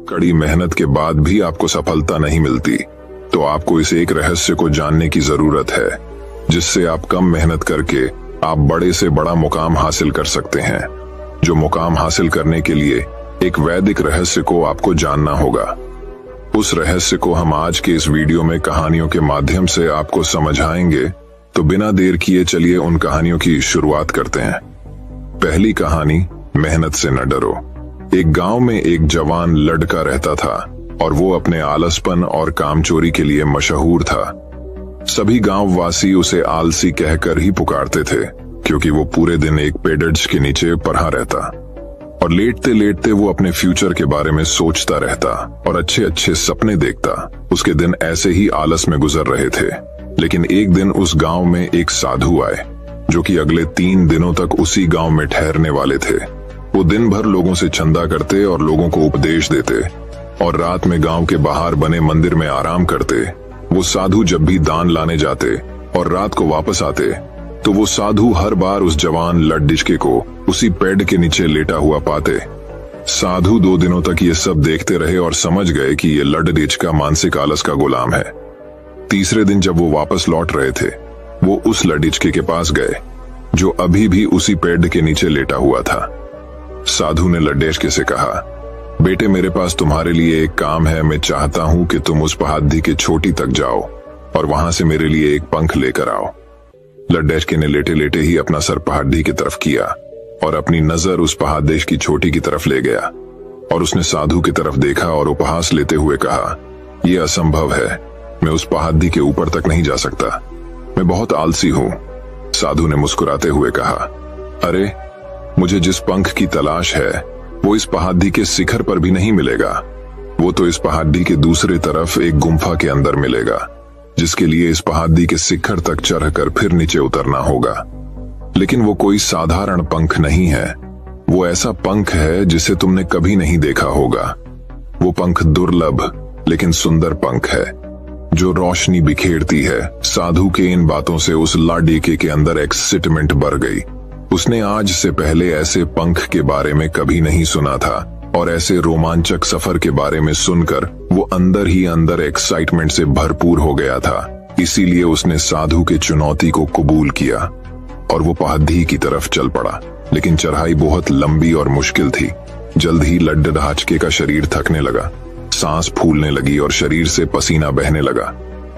कड़ी मेहनत के बाद भी आपको सफलता नहीं मिलती, तो आपको इस एक रहस्य को जानने की जरूरत है, जिससे आप कम मेहनत करके आप बड़े से बड़ा मुकाम हासिल कर सकते हैं। जो मुकाम हासिल करने के लिए एक वैदिक रहस्य को आपको जानना होगा। उस रहस्य को हम आज के इस वीडियो में कहानियों के माध्यम से आपको समझाएंगे, तो बिना देर किए चलिए उन कहानियों की शुरुआत करते हैं। पहली कहानी, मेहनत से न डरो। एक गांव में एक जवान लड़का रहता था और वो अपने आलसपन और कामचोरी के लिए मशहूर था। सभी गांववासी उसे आलसी कहकर ही पुकारते थे, क्योंकि वो पूरे दिन एक पेड़ के नीचे पड़ा रहता और लेटते लेटते वो अपने फ्यूचर के बारे में सोचता रहता और अच्छे अच्छे सपने देखता। उसके दिन ऐसे ही आलस में गुजर रहे थे, लेकिन एक दिन उस गांव में एक साधु आए, जो कि अगले 3 दिनों तक उसी गांव में ठहरने वाले थे। वो दिन भर लोगों से चंदा करते और लोगों को उपदेश देते और रात में गांव के बाहर बने मंदिर में आराम करते। वो साधु जब भी दान लाने जाते और रात को वापस आते, तो वो साधु हर बार उस जवान लड़डिचके को उसी पेड़ के नीचे लेटा हुआ पाते। साधु 2 दिनों तक ये सब देखते रहे और समझ गए कि ये लड़डिचका मानसिक आलस का गुलाम है। तीसरे दिन जब वो वापस लौट रहे थे, वो उस लड़डिचके के पास गए, जो अभी भी उसी पेड़ के नीचे लेटा हुआ था। साधु ने लड़डिचके से कहा, बेटे, मेरे पास तुम्हारे लिए एक काम है। मैं चाहता हूं कि तुम उस पहाड़ी के चोटी तक जाओ और वहां से मेरे लिए एक पंख लेकर आओ। लड़डिचके ने लेटे लेटे ही अपना सर पहाड़ी की तरफ किया और अपनी नजर उस पहाड़ी की चोटी की तरफ ले गया और उसने साधु की तरफ देखा और उपहास लेते हुए कहा, यह असंभव है, मैं उस पहाड़ी के ऊपर तक नहीं जा सकता, मैं बहुत आलसी हूं। साधु ने मुस्कुराते हुए कहा, अरे, मुझे जिस पंख की तलाश है वो इस पहाड़ी के शिखर पर भी नहीं मिलेगा। वो तो इस पहाड़ी के दूसरे तरफ एक गुम्फा के अंदर मिलेगा, जिसके लिए इस पहाड़ी के शिखर तक चढ़कर फिर नीचे उतरना होगा। लेकिन वो कोई साधारण पंख नहीं है, वो ऐसा पंख है जिसे तुमने कभी नहीं देखा होगा। वो पंख दुर्लभ लेकिन सुंदर पंख है, जो रोशनी बिखेरती है। साधु के इन बातों से उस लड़डिचके के अंदर एक्साइटमेंट बढ़ गई। उसने आज से पहले ऐसे पंख के बारे में कभी नहीं सुना था और ऐसे रोमांचक सफर के बारे में सुनकर वो अंदर ही अंदर एक्साइटमेंट से भरपूर हो गया था। इसीलिए उसने साधु के चुनौती को कबूल किया और वो पहाड़ी की तरफ चल पड़ा। लेकिन चढ़ाई बहुत लंबी और मुश्किल थी। जल्द ही लड़डिचके का शरीर थकने लगा, सांस फूलने लगी और शरीर से पसीना बहने लगा।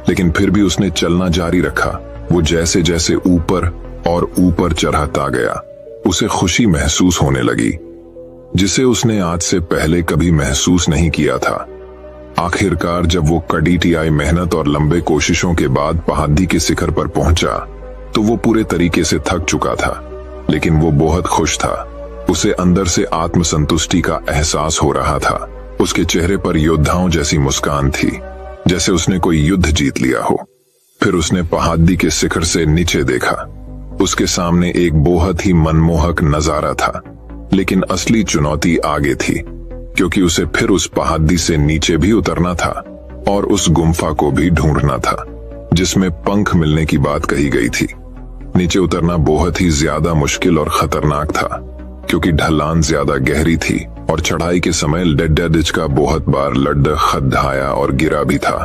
लेकिन फिर भी उसने चलना जारी रखा। वो जैसे जैसे ऊपर और ऊपर चढ़ता गया, उसे खुशी महसूस होने लगी, जिसे उसने आज से पहले कभी महसूस नहीं किया था। आखिरकार जब वो कड़ी मेहनत और लंबे कोशिशों के बाद पहाड़ी के शिखर पर पहुंचा, तो वो पूरे तरीके से थक चुका था, लेकिन वो बहुत खुश था। उसे अंदर से आत्मसंतुष्टि का एहसास हो रहा था। उसके चेहरे पर योद्धाओं जैसी मुस्कान थी, जैसे उसने कोई युद्ध जीत लिया हो। फिर उसने पहाड़ी के शिखर से नीचे देखा। उसके सामने एक बहुत ही मनमोहक नजारा था, लेकिन असली चुनौती आगे थी, क्योंकि उसे फिर उस पहाड़ी से नीचे भी उतरना था और उस गुम्फा को भी ढूंढना था, जिसमें पंख मिलने की बात कही गई थी। नीचे उतरना बहुत ही ज्यादा मुश्किल और खतरनाक था, क्योंकि ढलान ज्यादा गहरी थी और चढ़ाई के समय लड़डिचका बहुत बार खड्डाया और गिरा भी था,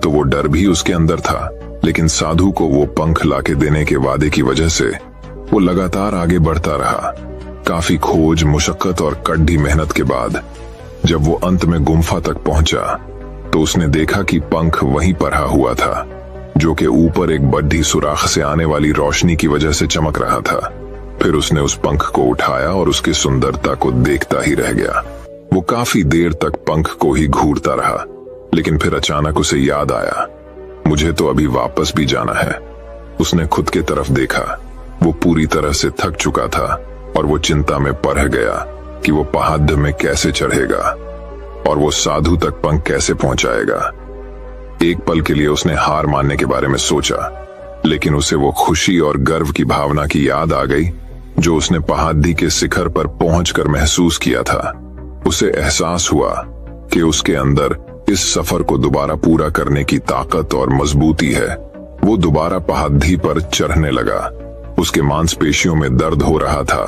तो वो डर भी उसके अंदर था। लेकिन साधु को वो पंख लाके देने के वादे की वजह से वो लगातार आगे बढ़ता रहा। काफी खोज, मुशक्कत और कड़ी मेहनत के बाद जब वो अंत में गुम्फा तक पहुंचा, तो उसने देखा कि पंख वहीं पड़ा हुआ था, जो कि ऊपर एक बड़ी सुराख से आने वाली रोशनी की वजह से चमक रहा था। फिर उसने उस पंख को उठाया और उसकी सुंदरता को देखता ही रह गया। वो काफी देर तक पंख को ही घूरता रहा, लेकिन फिर अचानक उसे याद आया, मुझे तो अभी वापस भी जाना है। उसने खुद के तरफ देखा। वो पूरी तरह से थक चुका था और वो चिंता में पड़ गया कि वो पहाड़ में कैसे चढ़ेगा और वो साधु तक पंख कैसे पहुंचाएगा। एक पल के लिए उसने हार मानने के बारे में सोचा, लेकिन उसे वो खुशी और गर्व की भावना की याद आ गई जो उसने पहाड़ी के शिखर पर पहुंचकर महसूस किया था। उसे एहसास हुआ कि उसके अंदर इस सफर को दोबारा पूरा करने की ताकत और मजबूती है। वो दोबारा पहाड़ी पर चढ़ने लगा। उसके मांसपेशियों में दर्द हो रहा था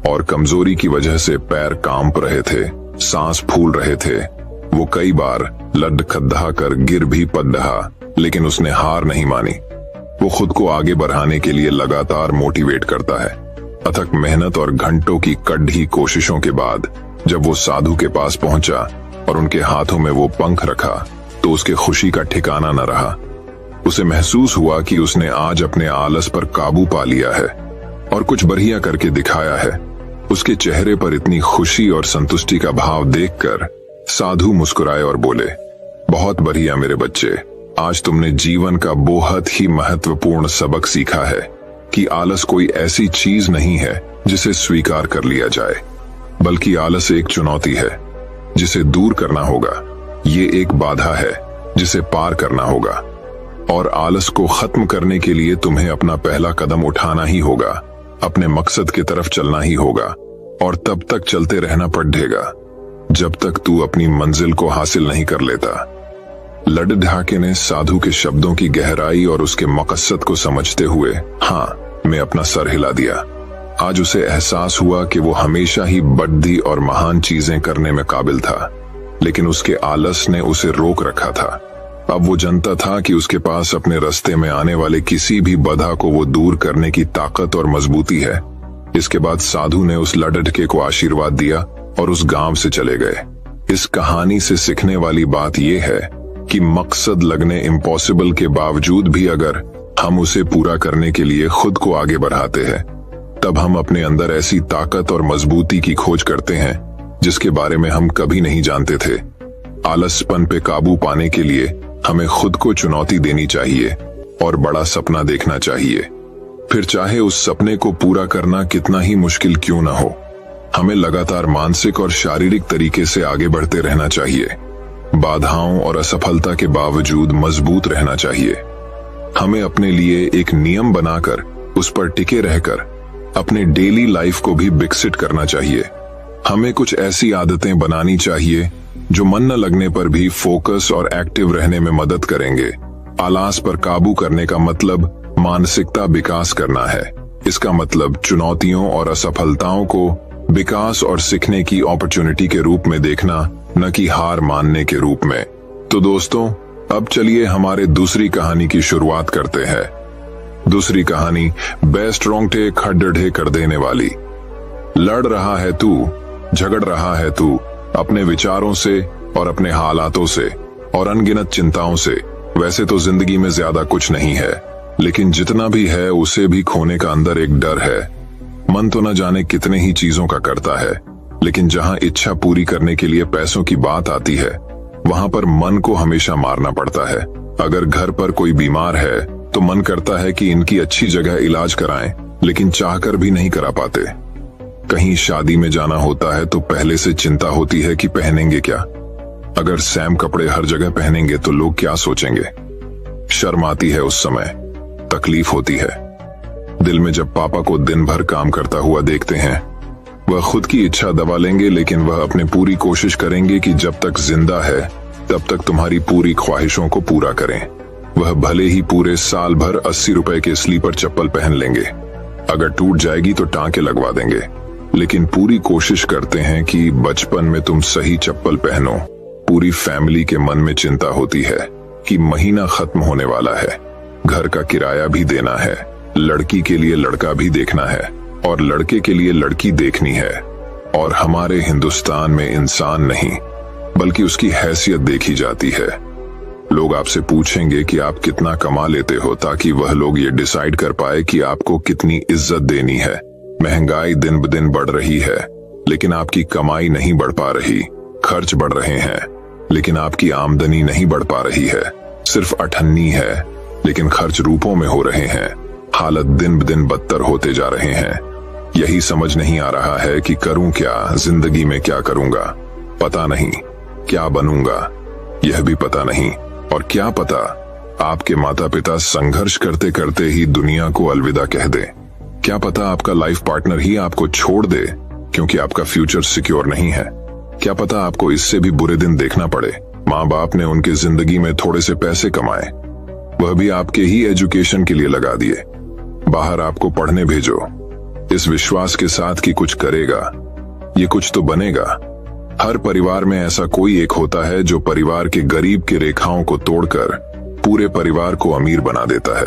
और कमजोरी की वजह से पैर कांप रहे थे, सांस फूल रहे थे, वो कई बार लड खद्दा कर गिर भी पड़ा, लेकिन उसने हार नहीं मानी। वो खुद को आगे बढ़ाने के लिए लगातार मोटिवेट करता है। अथक मेहनत और घंटों की कड़ी कोशिशों के बाद जब वो साधु के पास पहुंचा और उनके हाथों में वो पंख रखा तो उसके खुशी का ठिकाना न रहा। उसे महसूस हुआ कि उसने आज अपने आलस पर काबू पा लिया है और कुछ बढ़िया करके दिखाया है। उसके चेहरे पर इतनी खुशी और संतुष्टि का भाव देखकर साधु मुस्कुराए और बोले, बहुत बढ़िया मेरे बच्चे, आज तुमने जीवन का बहुत ही महत्वपूर्ण सबक सीखा है कि आलस कोई ऐसी चीज नहीं है जिसे स्वीकार कर लिया जाए, बल्कि आलस एक चुनौती है जिसे दूर करना होगा। ये एक बाधा है जिसे पार करना होगा और आलस को खत्म करने के लिए तुम्हें अपना पहला कदम उठाना ही होगा, अपने मकसद की तरफ चलना ही होगा और तब तक चलते रहना पड़ेगा जब तक तू अपनी मंजिल को हासिल नहीं कर लेता। लड ढाके ने साधु के शब्दों की गहराई और उसके मकसद को समझते हुए हाँ में अपना सर हिला दिया। आज उसे एहसास हुआ कि वो हमेशा ही बड़ी और महान चीजें करने में काबिल था, लेकिन उसके आलस ने उसे रोक रखा था। अब वो जानता था कि उसके पास अपने रास्ते में आने वाले किसी भी बाधा को वो दूर करने की ताकत और मजबूती है। इसके बाद साधु ने उस लडढके को आशीर्वाद दिया और उस गांव से चले गए। इस कहानी से सीखने वाली बात यह है कि मकसद लगने इम्पॉसिबल के बावजूद भी अगर हम उसे पूरा करने के लिए खुद को आगे बढ़ाते हैं, तब हम अपने अंदर ऐसी ताकत और मजबूती की खोज करते हैं जिसके बारे में हम कभी नहीं जानते थे। आलसपन पे काबू पाने के लिए हमें खुद को चुनौती देनी चाहिए और बड़ा सपना देखना चाहिए, फिर चाहे उस सपने को पूरा करना कितना ही मुश्किल क्यों ना हो। हमें लगातार मानसिक और शारीरिक तरीके से आगे बढ़ते रहना चाहिए। बाधाओं और असफलता के बावजूद मजबूत रहना चाहिए। हमें अपने लिए एक नियम बनाकर उस पर टिके रहकर अपने डेली लाइफ को भी विकसित करना चाहिए। हमें कुछ ऐसी आदतें बनानी चाहिए जो मन न लगने पर भी फोकस और एक्टिव रहने में मदद करेंगे। आलस पर काबू करने का मतलब मानसिकता विकास करना है। इसका मतलब चुनौतियों और असफलताओं को विकास और सीखने की अपॉर्चुनिटी के रूप में देखना, न कि हार मानने के रूप में। तो दोस्तों, अब चलिए हमारे दूसरी कहानी की शुरुआत करते हैं। दूसरी कहानी बेस्ट रोंगटे खड़े कर देने वाली। लड़ रहा है तू, झगड़ रहा है तू अपने विचारों से और अपने हालातों से और अनगिनत चिंताओं से। वैसे तो जिंदगी में ज्यादा कुछ नहीं है, लेकिन जितना भी है उसे भी खोने का अंदर एक डर है। मन तो न जाने कितने ही चीजों का करता है, लेकिन जहां इच्छा पूरी करने के लिए पैसों की बात आती है, वहां पर मन को हमेशा मारना पड़ता है। अगर घर पर कोई बीमार है तो मन करता है कि इनकी अच्छी जगह इलाज कराएं, लेकिन चाहकर भी नहीं करा पाते। कहीं शादी में जाना होता है तो पहले से चिंता होती है कि पहनेंगे क्या। अगर सेम कपड़े हर जगह पहनेंगे तो लोग क्या सोचेंगे। शर्म आती है उस समय, तकलीफ होती है। दिल में जब पापा को दिन भर काम करता हुआ देखते हैं, वह खुद की इच्छा दबा लेंगे, लेकिन वह अपने पूरी कोशिश करेंगे कि जब तक जिंदा है तब तक तुम्हारी पूरी ख्वाहिशों को पूरा करें। वह भले ही पूरे साल भर 80 रुपए के स्लीपर चप्पल पहन लेंगे, अगर टूट जाएगी तो टांके लगवा देंगे, लेकिन पूरी कोशिश करते हैं कि बचपन में तुम सही चप्पल पहनो। पूरी फैमिली के मन में चिंता होती है कि महीना खत्म होने वाला है, घर का किराया भी देना है, लड़की के लिए लड़का भी देखना है और लड़के के लिए लड़की देखनी है। और हमारे हिंदुस्तान में इंसान नहीं बल्कि उसकी हैसियत देखी जाती है। लोग आपसे पूछेंगे कि आप कितना कमा लेते हो, ताकि वह लोग ये डिसाइड कर पाए कि आपको कितनी इज्जत देनी है। महंगाई दिन ब दिन बढ़ रही है, लेकिन आपकी कमाई नहीं बढ़ पा रही। खर्च बढ़ रहे हैं, लेकिन आपकी आमदनी नहीं बढ़ पा रही है। सिर्फ अठन्नी है, लेकिन खर्च रूपों में हो रहे हैं। हालत दिन ब दिन बदतर होते जा रहे हैं। यही समझ नहीं आ रहा है कि करूं क्या, जिंदगी में क्या करूंगा, पता नहीं। क्या बनूंगा, यह भी पता नहीं। और क्या पता आपके माता पिता संघर्ष करते करते ही दुनिया को अलविदा कह दे। क्या पता आपका लाइफ पार्टनर ही आपको छोड़ दे क्योंकि आपका फ्यूचर सिक्योर नहीं है। क्या पता आपको इससे भी बुरे दिन देखना पड़े। माँ बाप ने उनके जिंदगी में थोड़े से पैसे कमाए, वह भी आपके ही एजुकेशन के लिए लगा दिए। बाहर आपको पढ़ने भेजो, इस विश्वास के साथ कि कुछ करेगा, ये कुछ तो बनेगा। हर परिवार में ऐसा कोई एक होता है जो परिवार के गरीब की रेखाओं को तोड़कर पूरे परिवार को अमीर बना देता है।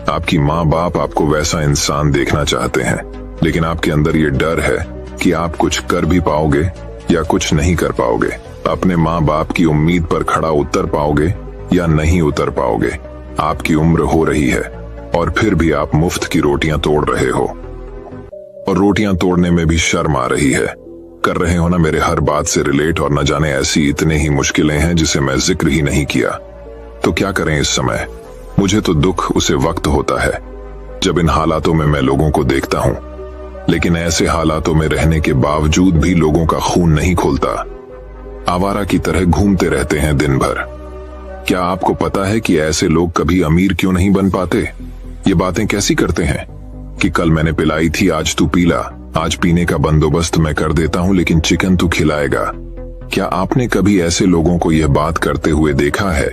आपकी माँ बाप आपको वैसा इंसान देखना चाहते हैं, लेकिन आपके अंदर ये डर है कि आप कुछ कर भी पाओगे या कुछ नहीं कर पाओगे। अपने माँ बाप की उम्मीद पर खड़ा उतर पाओगे या नहीं उतर पाओगे। आपकी उम्र हो रही है और फिर भी आप मुफ्त की रोटियां तोड़ रहे हो, और रोटियां तोड़ने में भी शर्म आ रही है। कर रहे हो ना मेरे हर बात से रिलेट, और न जाने ऐसी इतने ही मुश्किलें हैं जिसे मैं जिक्र ही नहीं किया। तो क्या करें इस समय? मुझे तो दुख उसे वक्त होता है जब इन हालातों में मैं लोगों को देखता हूं, लेकिन ऐसे हालातों में रहने के बावजूद भी लोगों का खून नहीं खोलता। आवारा की तरह घूमते रहते हैं दिन भर। क्या आपको पता है कि ऐसे लोग कभी अमीर क्यों नहीं बन पाते? ये बातें कैसी करते हैं कि कल मैंने पिलाई थी, आज तू पीला, आज पीने का बंदोबस्त मैं कर देता हूं लेकिन चिकन तू खिलाएगा। क्या आपने कभी ऐसे लोगों को यह बात करते हुए देखा है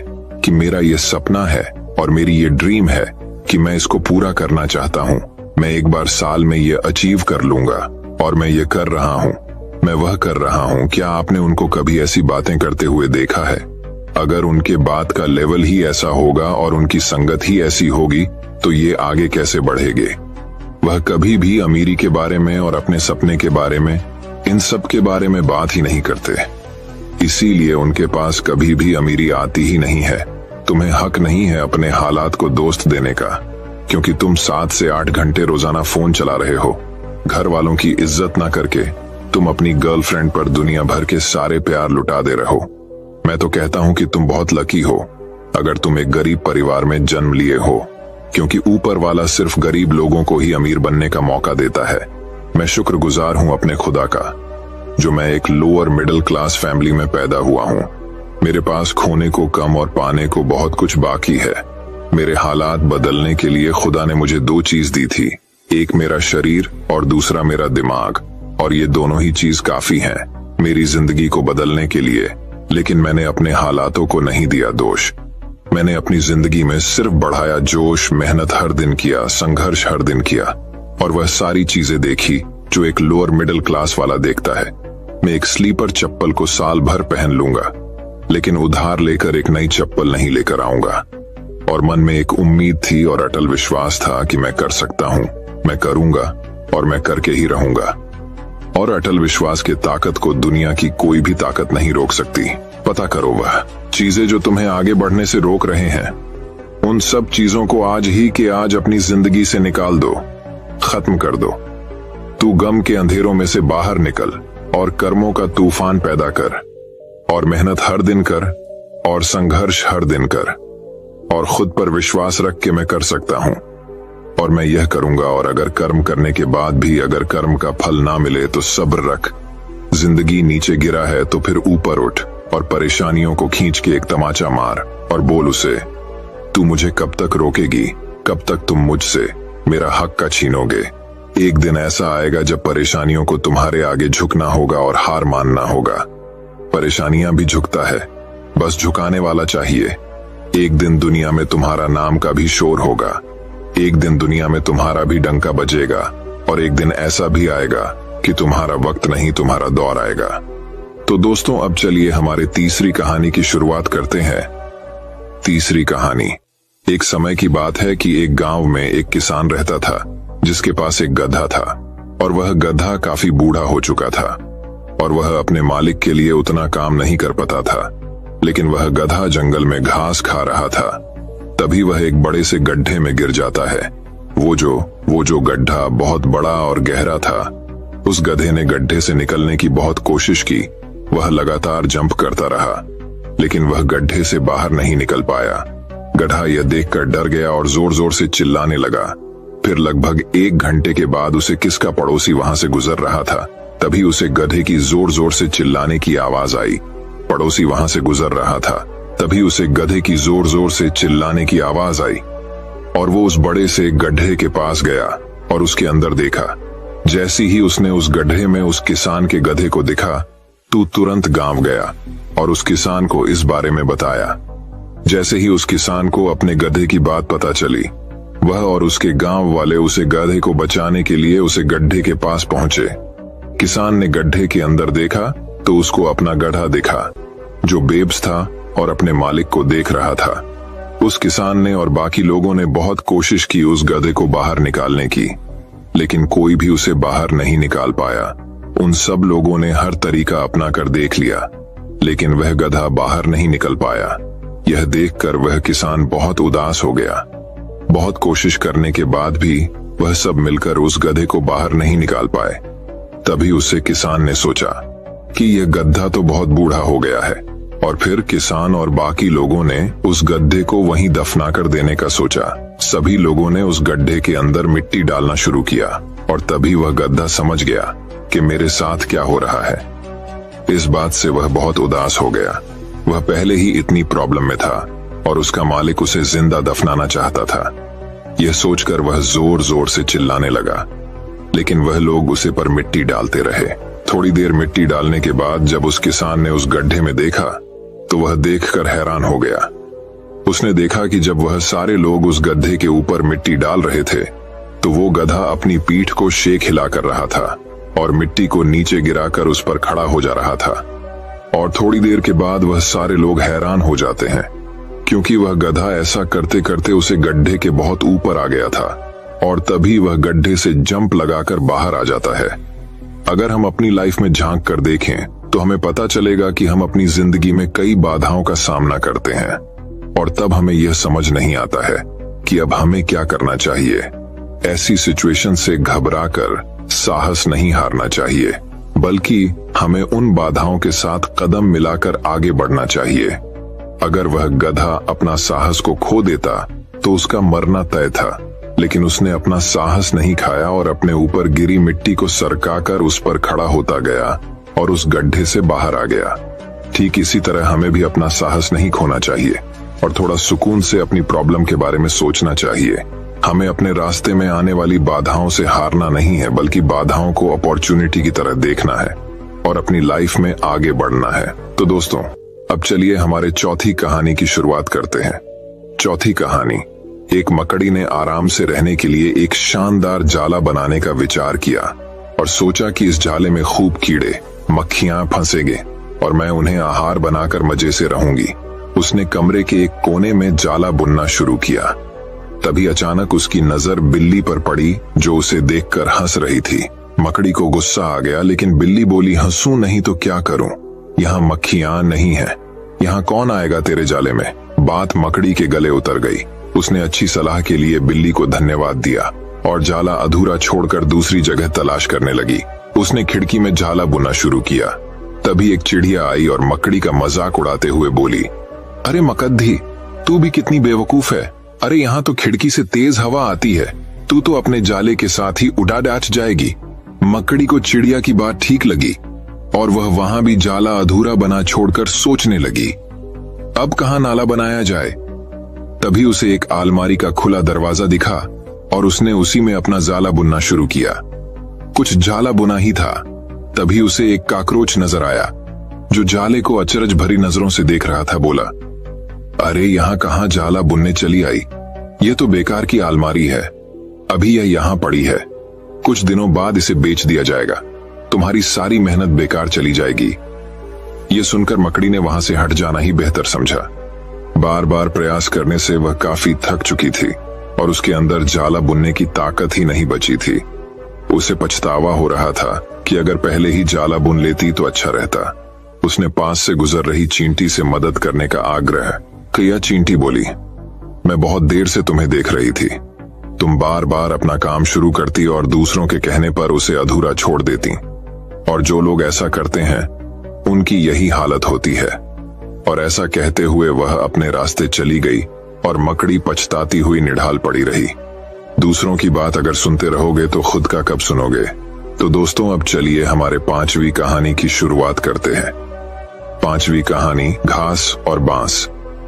कि मेरा ये सपना है और मेरी ये ड्रीम है कि मैं इसको पूरा करना चाहता हूं, मैं एक बार साल में ये अचीव कर लूंगा और मैं ये कर रहा हूं, मैं वह कर रहा हूं? क्या आपने उनको कभी ऐसी बातें करते हुए देखा है? अगर उनके बात का लेवल ही ऐसा होगा और उनकी संगत ही ऐसी होगी तो ये आगे कैसे बढ़ेंगे? वह कभी भी अमीरी के बारे में और अपने सपने के बारे में, इन सब के बारे में बात ही नहीं करते। इसीलिए उनके पास कभी भी अमीरी आती ही नहीं है। तुम्हें हक नहीं है अपने हालात को दोस्त देने का, क्योंकि तुम 7 से 8 घंटे रोजाना फोन चला रहे हो। घर वालों की इज्जत ना करके तुम अपनी गर्लफ्रेंड पर दुनिया भर के सारे प्यार लुटा दे रहे हो। मैं तो कहता हूं कि तुम बहुत लकी हो अगर तुम एक गरीब परिवार में जन्म लिए हो, क्योंकि ऊपर वाला सिर्फ गरीब लोगों को ही अमीर बनने का मौका देता है। मैं शुक्रगुजार हूं अपने खुदा का जो मैं एक लोअर मिडिल क्लास फैमिली में पैदा हुआ हूं। मेरे पास खोने को कम और पाने को बहुत कुछ बाकी है। मेरे हालात बदलने के लिए खुदा ने मुझे 2 चीज दी थी, एक मेरा शरीर और दूसरा मेरा दिमाग, और ये दोनों ही चीज काफी हैं मेरी जिंदगी को बदलने के लिए। लेकिन मैंने अपने हालातों को नहीं दिया दोष। मैंने अपनी जिंदगी में सिर्फ बढ़ाया जोश, मेहनत हर दिन किया, संघर्ष हर दिन किया, और वह सारी चीजें देखी जो एक लोअर मिडिल क्लास वाला देखता है। मैं एक स्लीपर चप्पल को साल भर पहन लूंगा, लेकिन उधार लेकर एक नई चप्पल नहीं लेकर आऊंगा। और मन में एक उम्मीद थी और अटल विश्वास था कि मैं कर सकता हूं, मैं करूंगा और मैं करके ही रहूंगा। और अटल विश्वास की ताकत को दुनिया की कोई भी ताकत नहीं रोक सकती। पता करो वह चीजें जो तुम्हें आगे बढ़ने से रोक रहे हैं, उन सब चीजों को आज ही के आज अपनी जिंदगी से निकाल दो, खत्म कर दो। तू गम के अंधेरों में से बाहर निकल और कर्मों का तूफान पैदा कर, और मेहनत हर दिन कर, और संघर्ष हर दिन कर, और खुद पर विश्वास रख के मैं कर सकता हूं और मैं यह करूंगा। और अगर कर्म करने के बाद भी अगर कर्म का फल ना मिले तो सब्र रख। जिंदगी नीचे गिरा है तो फिर ऊपर उठ और परेशानियों को खींच के एक तमाचा मार और बोल उसे, तू मुझे कब तक रोकेगी? कब तक तुम मुझसे मेरा हक का छीनोगे? एक दिन ऐसा आएगा जब परेशानियों को तुम्हारे आगे झुकना होगा और हार मानना होगा। परेशानियां भी झुकता है, बस झुकाने वाला चाहिए। एक दिन दुनिया में तुम्हारा नाम का भी शोर होगा, एक दिन दुनिया में तुम्हारा भी डंका बजेगा, और एक दिन ऐसा भी आएगा कि तुम्हारा वक्त नहीं तुम्हारा दौर आएगा। तो दोस्तों, अब चलिए हमारी तीसरी कहानी की शुरुआत करते हैं। तीसरी कहानी। एक समय की बात है कि एक गांव में एक किसान रहता था जिसके पास एक गधा था, और वह गधा काफी बूढ़ा हो चुका था और वह अपने मालिक के लिए उतना काम नहीं कर पाता था। लेकिन वह गधा जंगल में घास खा रहा था, तभी वह एक बड़े से गड्ढे में गिर जाता है। वो जो गड्ढा बहुत बड़ा और गहरा था। उस गधे ने गड्ढे से निकलने की बहुत कोशिश की। वह लगातार जंप करता रहा, लेकिन वह गड्ढे से बाहर नहीं निकल पाया। गधा यह देखकर डर गया और जोर जोर से चिल्लाने लगा। फिर लगभग 1 घंटे के बाद उसे किसका पड़ोसी वहां से गुजर रहा था, तभी उसे गधे की जोर जोर से चिल्लाने की आवाज आई। पड़ोसी वहां से गुजर रहा था, तभी उसे गधे की जोर जोर से चिल्लाने की आवाज आई, और वो उस बड़े से गड्ढे के पास गया और उसके अंदर देखा। जैसी ही उसने उस गड्ढे में उस किसान के गधे को दिखा, तू तुरंत गांव गया और उस किसान को इस बारे में बताया। जैसे ही उस किसान को अपने गधे की बात पता चली, वह और उसके गांव वाले उसे गधे को बचाने के लिए उसे गड्ढे के पास पहुंचे। किसान ने गड्ढे के अंदर देखा तो उसको अपना गधा दिखा जो बेब्स था और अपने मालिक को देख रहा था। उस किसान ने और बाकी लोगों ने बहुत कोशिश की उस गधे को बाहर निकालने की, लेकिन कोई भी उसे बाहर नहीं निकाल पाया। उन सब लोगों ने हर तरीका अपना कर देख लिया, लेकिन वह गधा बाहर नहीं निकल पाया। यह देखकर वह किसान बहुत उदास हो गया। बहुत कोशिश करने के बाद भी वह सब मिलकर उस गधे को बाहर नहीं निकाल पाए। तभी उससे किसान ने सोचा कि यह गधा तो बहुत बूढ़ा हो गया है, और फिर किसान और बाकी लोगों ने उस गड्ढे को वहीं दफना कर देने का सोचा। सभी लोगों ने उस गड्ढे के अंदर मिट्टी डालना शुरू किया, और तभी वह गधा समझ गया कि मेरे साथ क्या हो रहा है। इस बात से वह बहुत उदास हो गया। वह पहले ही इतनी प्रॉब्लम में था और उसका मालिक उसे जिंदा दफनाना चाहता था। यह सोचकर वह जोर जोर से चिल्लाने लगा, लेकिन वह लोग उसे पर मिट्टी डालते रहे। थोड़ी देर मिट्टी डालने के बाद जब उस किसान ने उस गड्ढे में देखा तो वह देखकर हैरान हो गया। उसने देखा कि जब वह सारे लोग उस गड्ढे के ऊपर मिट्टी डाल रहे थे तो वो गधा अपनी पीठ को शेक हिला कर रहा था और मिट्टी को नीचे गिराकर उस पर खड़ा हो जा रहा था। और थोड़ी देर के बाद वह सारे लोग हैरान हो जाते हैं, क्योंकि वह गधा ऐसा करते करते उसे गड्ढे के बहुत ऊपर आ गया था, और तभी वह गड्ढे से जंप लगाकर बाहर आ जाता है। अगर हम अपनी लाइफ में झांक कर देखें तो हमें पता चलेगा कि हम अपनी जिंदगी में कई बाधाओं का सामना करते हैं, और तब हमें यह समझ नहीं आता है कि अब हमें क्या करना चाहिए। ऐसी सिचुएशन से घबराकर साहस नहीं हारना चाहिए, बल्कि हमें उन बाधाओं के साथ कदम मिलाकर आगे बढ़ना चाहिए। अगर वह गधा अपना साहस को खो देता तो उसका मरना तय था, लेकिन उसने अपना साहस नहीं खाया और अपने ऊपर गिरी मिट्टी को सरकाकर उस पर खड़ा होता गया और उस गड्ढे से बाहर आ गया। ठीक इसी तरह हमें भी अपना साहस नहीं खोना चाहिए और थोड़ा सुकून से अपनी प्रॉब्लम के बारे में सोचना चाहिए। हमें अपने रास्ते में आने वाली बाधाओं से हारना नहीं है, बल्कि बाधाओं को अपॉर्चुनिटी की तरह देखना है और अपनी लाइफ में आगे बढ़ना है। तो दोस्तों, अब चलिए हमारे चौथी कहानी की शुरुआत करते हैं। चौथी कहानी, एक मकड़ी ने आराम से रहने के लिए एक शानदार जाला बनाने का विचार किया और सोचा कि इस जाले में खूब कीड़े मक्खियां फंसेंगे और मैं उन्हें आहार बनाकर मजे से रहूंगी। उसने कमरे के एक कोने में जाला बुनना शुरू किया। तभी अचानक उसकी नजर बिल्ली पर पड़ी, जो उसे देखकर हंस रही थी। मकड़ी को गुस्सा आ गया, लेकिन बिल्ली बोली, हंसूं नहीं तो क्या करूं? यहाँ मक्खियां नहीं है, यहाँ कौन आएगा तेरे जाले में? बात मकड़ी के गले उतर गई। उसने अच्छी सलाह के लिए बिल्ली को धन्यवाद दिया और जाला अधूरा छोड़कर दूसरी जगह तलाश करने लगी। उसने खिड़की में जाला बुनना शुरू किया। तभी एक चिड़िया आई और मकड़ी का मजाक उड़ाते हुए बोली, अरे मकद्दी, तू भी कितनी बेवकूफ है। अरे यहाँ तो खिड़की से तेज हवा आती है, तू तो अपने जाले के साथ ही उड़ा डाच जाएगी। मकड़ी को चिड़िया की बात ठीक लगी और वह वहां भी जाला अधूरा बना छोड़कर सोचने लगी, अब कहाँ नाला बनाया जाए। तभी उसे एक अलमारी का खुला दरवाजा दिखा और उसने उसी में अपना जाला बुनना शुरू किया। कुछ जाला बुना ही था, तभी उसे एक काकरोच नजर आया जो जाले को अचरज भरी नजरों से देख रहा था। बोला, अरे यहाँ कहाँ जाला बुनने चली आई? ये तो बेकार की अलमारी है, अभी यह यहाँ पड़ी है, कुछ दिनों बाद इसे बेच दिया जाएगा, तुम्हारी सारी मेहनत बेकार चली जाएगी। ये सुनकर मकड़ी ने वहां से हट जाना ही बेहतर समझा। बार बार प्रयास करने से वह काफी थक चुकी थी और उसके अंदर जाला बुनने की ताकत ही नहीं बची थी। उसे पछतावा हो रहा था कि अगर पहले ही जाला बुन लेती तो अच्छा रहता। उसने पास से गुजर रही चींटी से मदद करने का आग्रह किया। चींटी बोली, मैं बहुत देर से तुम्हें देख रही थी, तुम बार बार अपना काम शुरू करती और दूसरों के कहने पर उसे अधूरा छोड़ देती, और जो लोग ऐसा करते हैं उनकी यही हालत होती है। और ऐसा कहते हुए वह अपने रास्ते चली गई और मकड़ी पछताती हुई निढाल पड़ी रही। दूसरों की बात अगर सुनते रहोगे तो खुद का कब सुनोगे। तो दोस्तों, अब चलिए हमारे पांचवी कहानी की शुरुआत करते हैं। पांचवी कहानी, घास और बांस।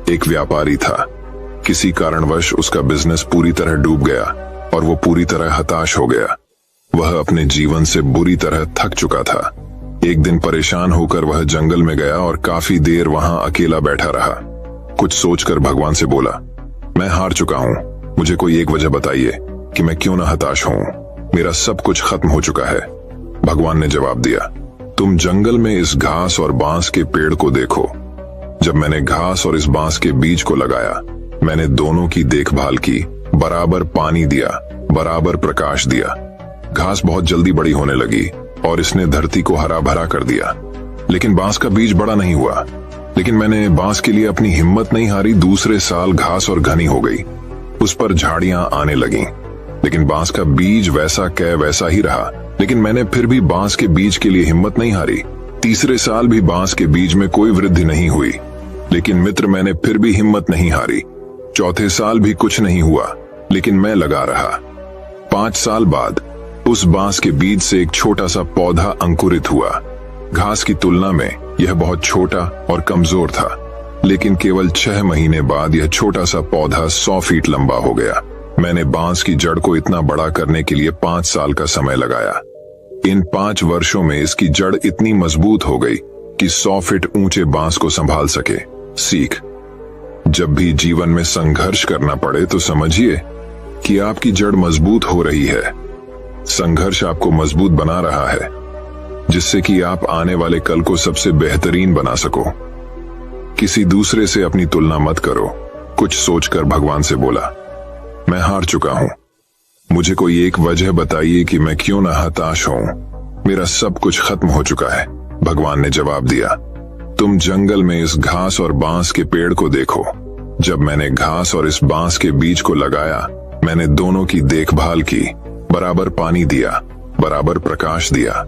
एक व्यापारी था। किसी कारणवश उसका बिजनेस पूरी तरह डूब गया और वो पूरी तरह हताश हो गया। वह अपने जीवन से बुरी तरह थक चुका था। एक दिन परेशान होकर वह जंगल में गया और काफी देर वहां अकेला बैठा रहा। कुछ सोचकर भगवान से बोला, मैं हार चुका हूं, मुझे कोई एक वजह बताइए कि मैं क्यों ना हताश हूं। मेरा सब कुछ खत्म हो चुका है। भगवान ने जवाब दिया, तुम जंगल में इस घास और बांस के पेड़ को देखो। जब मैंने घास और इस बांस के बीज को लगाया, मैंने दोनों की देखभाल की, बराबर पानी दिया, बराबर प्रकाश दिया। घास बहुत जल्दी बड़ी होने लगी और इसने धरती को हरा भरा कर दिया। लेकिन बांस का बीज बड़ा नहीं हुआ। लेकिन मैंने बांस के लिए अपनी हिम्मत नहीं हारी। दूसरे साल घास और घनी हो गई, उस पर झाड़ियां आने लगीं। लेकिन बांस का बीज वैसा कै वैसा ही रहा। लेकिन मैंने फिर भी बांस के बीज के लिए हिम्मत नहीं हारी। तीसरे साल भी बांस के बीज में कोई वृद्धि नहीं हुई। लेकिन मित्र, मैंने फिर भी हिम्मत नहीं हारी। चौथे साल भी कुछ नहीं हुआ, लेकिन मैं लगा रहा। 5 साल बाद उस बांस के बीज से एक छोटा सा पौधा अंकुरित हुआ। घास की तुलना में यह बहुत छोटा और कमजोर था, लेकिन केवल 6 महीने बाद यह छोटा सा पौधा 100 फीट लंबा हो गया। मैंने बांस की जड़ को इतना बड़ा करने के लिए 5 साल का समय लगाया। इन 5 वर्षों में इसकी जड़ इतनी मजबूत हो गई कि 100 फीट ऊंचे बांस को संभाल सके। सीख: जब भी जीवन में संघर्ष करना पड़े तो समझिए कि आपकी जड़ मजबूत हो रही है। संघर्ष आपको मजबूत बना रहा है, जिससे कि आप आने वाले कल को सबसे बेहतरीन बना सको। किसी दूसरे से अपनी तुलना मत करो। कुछ सोचकर भगवान से बोला, मैं हार चुका हूं। मुझे कोई एक वजह बताइए कि मैं क्यों ना हताश हूं। मेरा सब कुछ खत्म हो चुका है। भगवान ने जवाब दिया, तुम जंगल में इस घास और बांस के पेड़ को देखो। जब मैंने घास और इस बांस के बीज को लगाया, मैंने दोनों की देखभाल की, बराबर पानी दिया, बराबर प्रकाश दिया।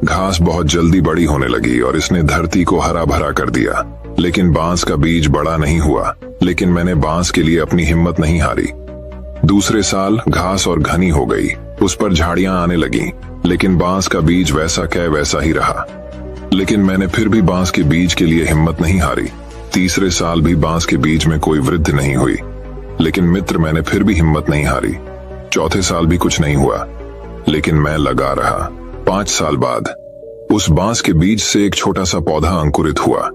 घास बहुत जल्दी बड़ी होने लगी और इसने धरती को हरा भरा कर दिया। लेकिन बांस का बीज बड़ा नहीं हुआ। लेकिन मैंने बांस के लिए अपनी हिम्मत नहीं हारी। दूसरे साल घास और घनी हो गई, उस पर झाड़ियां आने लगीं। लेकिन बांस का बीज वैसा कै वैसा ही रहा। लेकिन मैंने फिर भी बांस के बीज के लिए हिम्मत नहीं हारी। तीसरे साल भी बांस के बीज में कोई वृद्धि नहीं हुई। लेकिन मित्र, मैंने फिर भी हिम्मत नहीं हारी। चौथे साल भी कुछ नहीं हुआ, लेकिन मैं लगा रहा। 5 साल बाद उस बांस के बीज से एक छोटा सा पौधा अंकुरित हुआ।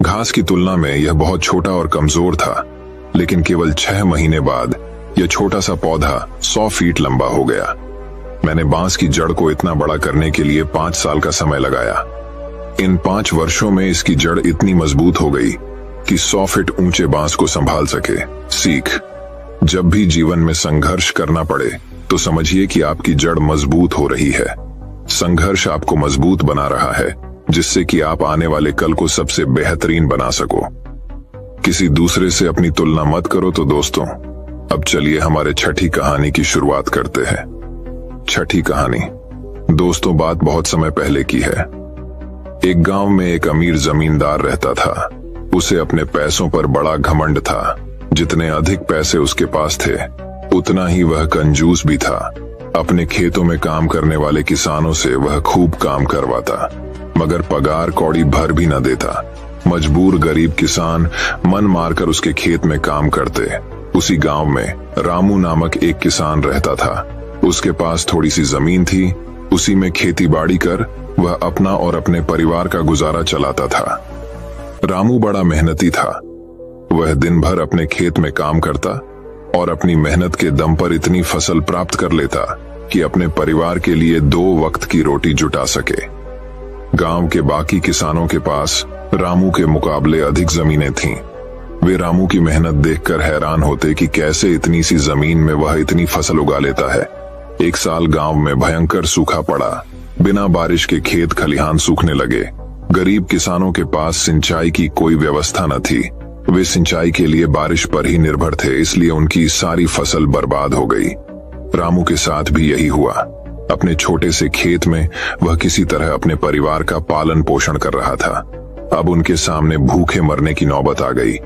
घास की तुलना में यह बहुत छोटा और कमजोर था, लेकिन केवल 6 महीने बाद यह छोटा सा पौधा 100 फीट लंबा हो गया। मैंने बांस की जड़ को इतना बड़ा करने के लिए 5 साल का समय लगाया। इन 5 वर्षों में इसकी जड़ इतनी मजबूत हो गई कि 100 फीट ऊंचे बांस को संभाल सके। सीख: जब भी जीवन में संघर्ष करना पड़े तो समझिए कि आपकी जड़ मजबूत हो रही है। संघर्ष आपको मजबूत बना रहा है, जिससे कि आप आने वाले कल को सबसे बेहतरीन बना सको। किसी दूसरे से अपनी तुलना मत करो। तो दोस्तों, अब चलिए हमारे छठी कहानी की शुरुआत करते हैं। छठी कहानी। दोस्तों, बात बहुत समय पहले की है। एक गांव में एक अमीर जमींदार रहता था। उसे अपने पैसों पर बड़ा घमंड था। जितने अधिक पैसे उसके पास थे, उतना ही वह कंजूस भी था। अपने खेतों में काम करने वाले किसानों से वह खूब काम करवाता, मगर पगार कौड़ी भर भी न देता। मजबूर गरीब किसान मन मारकर उसके खेत में काम करते। उसी गांव में रामू नामक एक किसान रहता था। उसके पास थोड़ी सी जमीन थी। उसी में खेती बाड़ी कर वह अपना और अपने परिवार का गुजारा चलाता था। रामू बड़ा मेहनती था। वह दिन भर अपने खेत में काम करता और अपनी मेहनत के दम पर इतनी फसल प्राप्त कर लेता कि अपने परिवार के लिए 2 वक्त की रोटी जुटा सके। गांव के बाकी किसानों के पास रामू के मुकाबले अधिक जमीनें थीं। वे रामू की मेहनत देखकर हैरान होते कि कैसे इतनी सी जमीन में वह इतनी फसल उगा लेता है। एक साल गांव में भयंकर सूखा पड़ा। बिना बारिश के खेत खलिहान सूखने लगे। गरीब किसानों के पास सिंचाई की कोई व्यवस्था न थी। वे सिंचाई के लिए बारिश पर ही निर्भर थे, इसलिए उनकी सारी फसल बर्बाद हो गई। रामू के साथ भी यही हुआ। अपने छोटे से खेत में वह किसी तरह अपने परिवार का पालन पोषण कर रहा था। अब उनके सामने भूखे मरने की नौबत आ गई।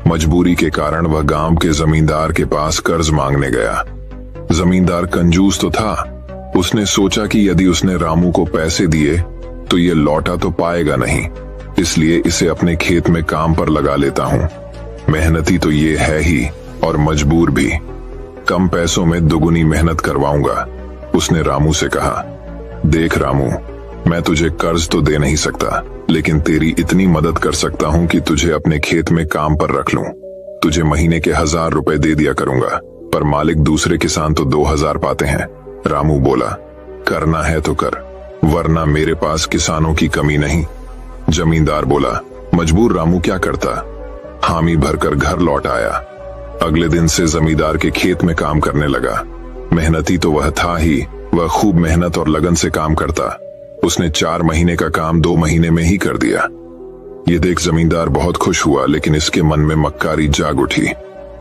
मजबूरी के कारण वह गांव के जमींदार के पास कर्ज मांगने गया। जमींदार कंजूस तो था। उसने सोचा कि यदि उसने रामू को पैसे दिए तो ये लौटा तो पाएगा नहीं, इसलिए इसे अपने खेत में काम पर लगा लेता हूं। मेहनती तो ये है ही और मजबूर भी। कम पैसों में दुगुनी मेहनत करवाऊंगा। उसने रामू से कहा, देख रामू, मैं तुझे कर्ज तो दे नहीं सकता, लेकिन तेरी इतनी मदद कर सकता हूं कि तुझे अपने खेत में काम पर रख लूं। तुझे महीने के 1000 रुपए दे दिया करूंगा, पर मालिक दूसरे किसान तो 2000 पाते हैं। रामू बोला, करना है तो कर। वरना मेरे पास किसानों की कमी नहीं। जमींदार बोला। मजबूर रामू क्या करता, हामी भरकर घर लौट आया। अगले दिन से जमींदार के खेत में काम करने लगा। मेहनती तो वह था ही, वह खूब मेहनत और लगन से काम करता। उसने 4 महीने का काम 2 महीने में ही कर दिया। ये देख जमींदार बहुत खुश हुआ, लेकिन इसके मन में मक्कारी जाग उठी।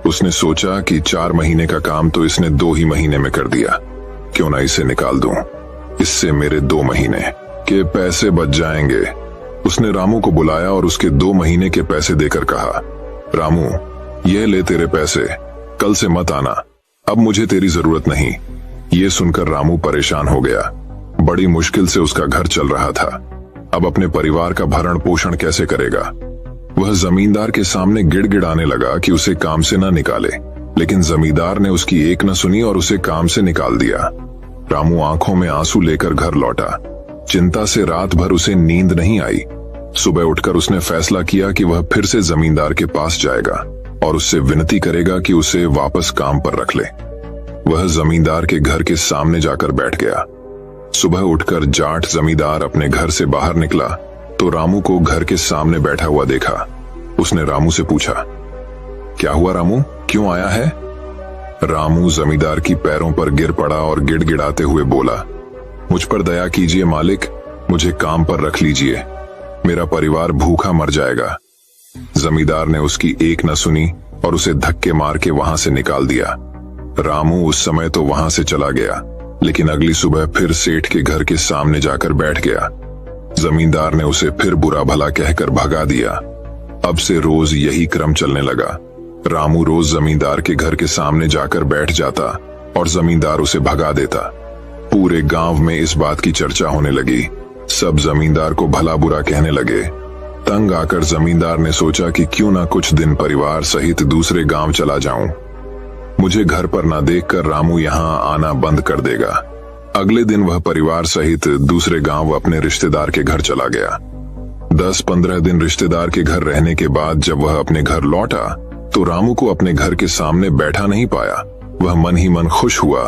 उसने सोचा कि 4 महीने का काम तो इसने 2 ही महीने में कर दिया, क्यों ना इसे निकाल दूं, इससे मेरे 2 महीने के पैसे बच जाएंगे। उसने रामू को बुलाया और उसके 2 महीने के पैसे देकर कहा, रामू यह ले तेरे पैसे, कल से मत आना, अब मुझे तेरी जरूरत नहीं। ये सुनकर रामू परेशान हो गया। बड़ी मुश्किल से उसका घर चल रहा था, अब अपने परिवार का भरण पोषण कैसे करेगा। वह जमींदार के सामने गिड़गिड़ाने लगा कि उसे काम से न निकाले, लेकिन जमींदार ने उसकी एक न सुनी और उसे काम से निकाल दिया। रामू आंखों में आंसू लेकर घर लौटा। चिंता से रात भर उसे नींद नहीं आई। सुबह उठकर उसने फैसला किया कि वह फिर से जमींदार के पास जाएगा और उससे विनती करेगा कि उसे वापस काम पर रख ले। वह जमींदार के घर के सामने जाकर बैठ गया। सुबह उठकर जाट जमींदार अपने घर से बाहर निकला तो रामू को घर के सामने बैठा हुआ देखा। उसने रामू से पूछा, क्या हुआ रामू, क्यों आया है? रामू जमींदार की पैरों पर गिर पड़ा और गिड़गिड़ाते हुए बोला, मुझ पर दया कीजिए मालिक, मुझे काम पर रख लीजिए, मेरा परिवार भूखा मर जाएगा। जमींदार ने उसकी एक न सुनी और उसे धक्के मार के वहां से निकाल दिया। रामू उस समय तो वहां से चला गया, लेकिन अगली सुबह फिर सेठ के घर के सामने जाकर बैठ गया। जमींदार ने उसे फिर बुरा भला कहकर भगा दिया। अब से रोज यही क्रम चलने लगा। रामू रोज जमींदार के घर के सामने जाकर बैठ जाता और जमींदार उसे भगा देता। पूरे गांव में इस बात की चर्चा होने लगी। सब जमींदार को भला बुरा कहने लगे। तंग आकर जमींदार ने सोचा कि क्यों ना कुछ दिन परिवार सहित दूसरे गांव चला जाऊं। मुझे घर पर ना देखकर रामू यहां आना बंद कर देगा। अगले दिन वह परिवार सहित दूसरे गांव अपने रिश्तेदार के घर चला गया। 10-15 दिन रिश्तेदार के घर रहने के बाद जब वह अपने घर लौटा तो रामू को अपने घर के सामने बैठा नहीं पाया। वह मन ही मन खुश हुआ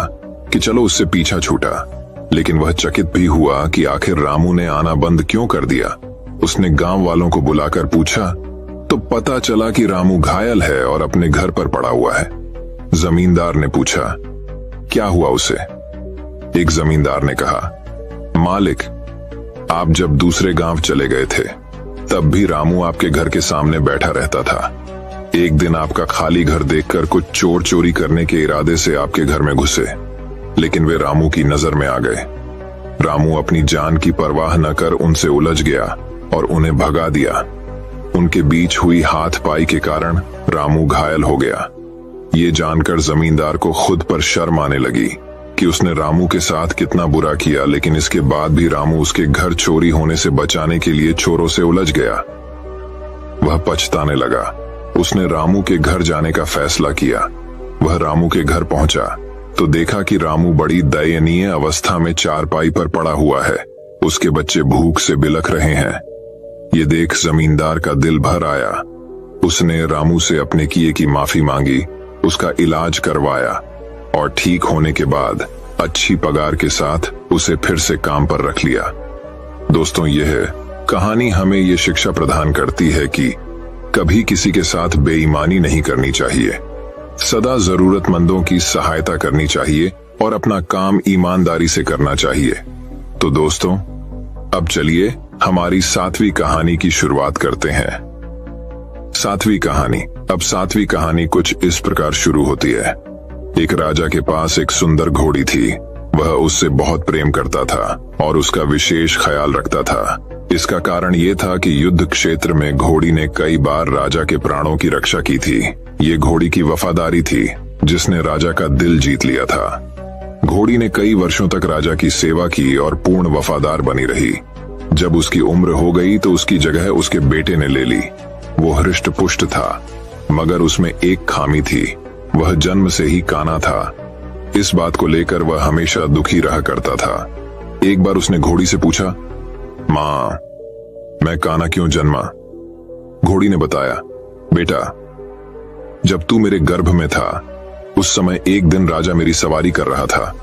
कि चलो उससे पीछा छूटा, लेकिन वह चकित भी हुआ कि आखिर रामू ने आना बंद क्यों कर दिया। उसने गांव वालों को बुलाकर पूछा तो पता चला कि रामू घायल है और अपने घर पर पड़ा हुआ है। जमींदार ने पूछा, क्या हुआ उसे? एक जमींदार ने कहा, मालिक, आप जब दूसरे गांव चले गए थे तब भी रामू आपके घर के सामने बैठा रहता था। एक दिन आपका खाली घर देखकर कुछ चोर चोरी करने के इरादे से आपके घर में घुसे, लेकिन वे रामू की नजर में आ गए। रामू अपनी जान की परवाह न कर उनसे उलझ गया और उन्हें भगा दिया। उनके बीच हुई हाथपाई के कारण रामू घायल हो गया। ये जानकर जमींदार को खुद पर शर्म आने लगी कि उसने रामू के साथ कितना बुरा किया, लेकिन इसके बाद भी रामू उसके घर चोरी होने से बचाने के लिए चोरों से उलझ गया। वह पछताने लगा। उसने रामू के घर जाने का फैसला किया। वह रामू के घर पहुंचा तो देखा कि रामू बड़ी दयनीय अवस्था में चारपाई पर पड़ा हुआ है। उसके बच्चे भूख से बिलख रहे हैं। ये देख जमींदार का दिल भर आया। उसने रामू से अपने किए की माफी मांगी, उसका इलाज करवाया और ठीक होने के बाद अच्छी पगार के साथ उसे फिर से काम पर रख लिया। दोस्तों, यह कहानी हमें ये शिक्षा प्रदान करती है कि कभी किसी के साथ बेईमानी नहीं करनी चाहिए। सदा जरूरतमंदों की सहायता करनी चाहिए और अपना काम ईमानदारी से करना चाहिए। तो दोस्तों, अब चलिए हमारी 7वीं कहानी की शुरुआत करते हैं। 7वीं कहानी। अब 7वीं कहानी कुछ इस प्रकार शुरू होती है। एक राजा के पास एक सुंदर घोड़ी थी। वह उससे बहुत प्रेम करता था और उसका विशेष ख्याल रखता था। इसका कारण ये था कि युद्ध क्षेत्र में घोड़ी ने कई बार राजा के प्राणों की रक्षा की थी। ये घोड़ी की वफादारी थी जिसने राजा का दिल जीत लिया था। घोड़ी ने कई वर्षों तक राजा की सेवा की और पूर्ण वफादार बनी रही। जब उसकी उम्र हो गई तो उसकी जगह उसके बेटे ने ले ली। वो हृष्ट पुष्ट था, मगर उसमें एक खामी थी, वह जन्म से ही काना था। इस बात को लेकर वह हमेशा दुखी रहा करता था। एक बार उसने घोड़ी से पूछा, माँ, मैं काना क्यों जन्मा? घोड़ी ने बताया, बेटा, जब तू मेरे गर्भ में था उस समय एक दिन राजा मेरी सवारी कर रहा था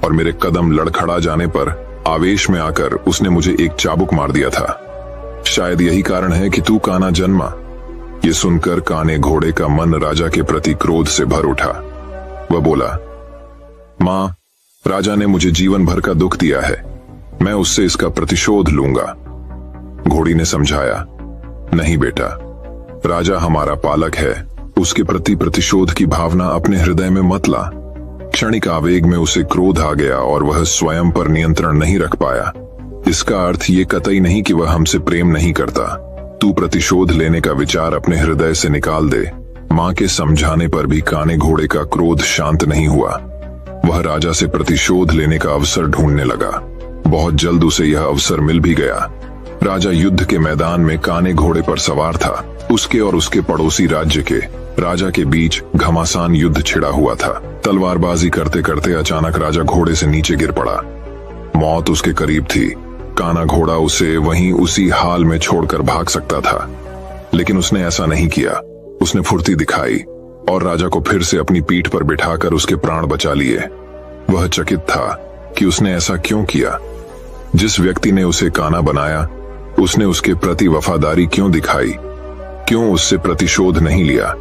और मेरे कदम लड़खड़ा जाने पर आवेश में आकर उसने मुझे एक चाबुक मार दिया था। शायद यही कारण है कि तू काना जन्मा। ये सुनकर काने घोड़े का मन राजा के प्रति क्रोध से भर उठा। वह बोला, मां, राजा ने मुझे जीवन भर का दुख दिया है, मैं उससे इसका प्रतिशोध लूंगा। घोड़ी ने समझाया, नहीं बेटा, राजा हमारा पालक है, उसके प्रति प्रतिशोध की भावना अपने हृदय में मत ला। क्षणिक आवेग में उसे क्रोध आ गया और वह स्वयं पर नियंत्रण नहीं रख पाया। इसका अर्थ ये कतई नहीं कि वह हमसे प्रेम नहीं करता। तू प्रतिशोध लेने का विचार अपने हृदय से निकाल दे। मां के समझाने पर भी काने घोड़े का क्रोध शांत नहीं हुआ। वह राजा से प्रतिशोध लेने का अवसर ढूंढने लगा। बहुत जल्द उसे यह अवसर मिल भी गया। राजा युद्ध के मैदान में काने घोड़े पर सवार था। उसके और उसके पड़ोसी राज्य के राजा के बीच घमासान युद्ध छिड़ा हुआ था। तलवारबाजी करते करते अचानक राजा घोड़े से नीचे गिर पड़ा। मौत उसके करीब थी। काना घोड़ा उसे वहीं उसी हाल में छोड़कर भाग सकता था, लेकिन उसने ऐसा नहीं किया। उसने फुर्ती दिखाई और राजा को फिर से अपनी पीठ पर बिठाकर उसके प्राण बचा लिए। वह चकित था कि उसने ऐसा क्यों किया। जिस व्यक्ति ने उसे काना बनाया, उसने उसके प्रति वफादारी क्यों दिखाई? क्यों उससे प्रतिशोध नहीं लिया?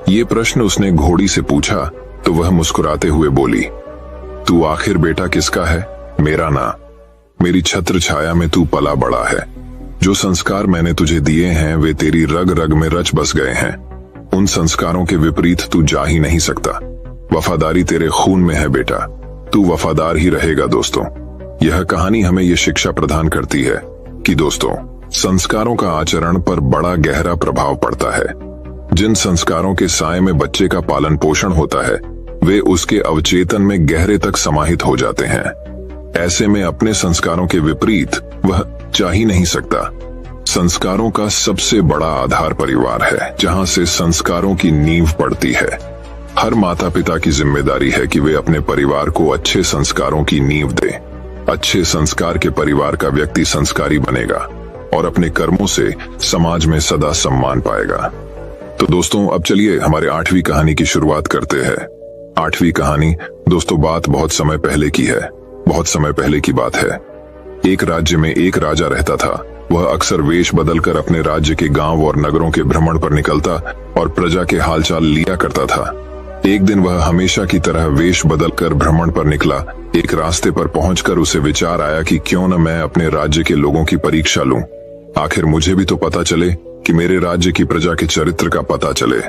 ये प्रश्न उसने घोड़ी से पूछा तो वह मुस्कुराते हुए बोली, तू आखिर बेटा किसका है? मेरा ना। मेरी छत्र छाया में तू पला बड़ा है। जो संस्कार मैंने तुझे दिए हैं वे तेरी रग रग में रच बस गए हैं। उन संस्कारों के विपरीत तू जा ही नहीं सकता। वफादारी तेरे खून में है बेटा, तू वफादार ही रहेगा। दोस्तों, यह कहानी हमें यह शिक्षा प्रदान करती है कि दोस्तों, संस्कारों का आचरण पर बड़ा गहरा प्रभाव पड़ता है। जिन संस्कारों के साए में बच्चे का पालन पोषण होता है, वे उसके अवचेतन में गहरे तक समाहित हो जाते हैं। ऐसे में अपने संस्कारों के विपरीत वह जा ही नहीं सकता। संस्कारों का सबसे बड़ा आधार परिवार है, जहां से संस्कारों की नींव पड़ती है। हर माता पिता की जिम्मेदारी है कि वे अपने परिवार को अच्छे संस्कारों की नींव दें। अच्छे संस्कार के परिवार का व्यक्ति संस्कारी बनेगा और अपने कर्मों से समाज में सदा सम्मान पाएगा। तो दोस्तों, अब चलिए हमारे 8वीं कहानी की शुरुआत करते हैं। 8वीं कहानी दोस्तों बात बहुत समय पहले की है। बहुत समय पहले की बात है। एक राज्य में एक राजा रहता था। वह अक्सर वेश बदलकर अपने राज्य के गांव और नगरों के भ्रमण पर निकलता और प्रजा के हालचाल लिया करता था। एक दिन वह हमेशा की तरह वेश बदलकर भ्रमण पर निकला। एक रास्ते पर पहुंचकर उसे विचार आया कि क्यों न मैं अपने राज्य के लोगों की परीक्षा लूं। आखिर मुझे भी तो पता चले कि मेरे राज्य की प्रजा के चरित्र का पता चले।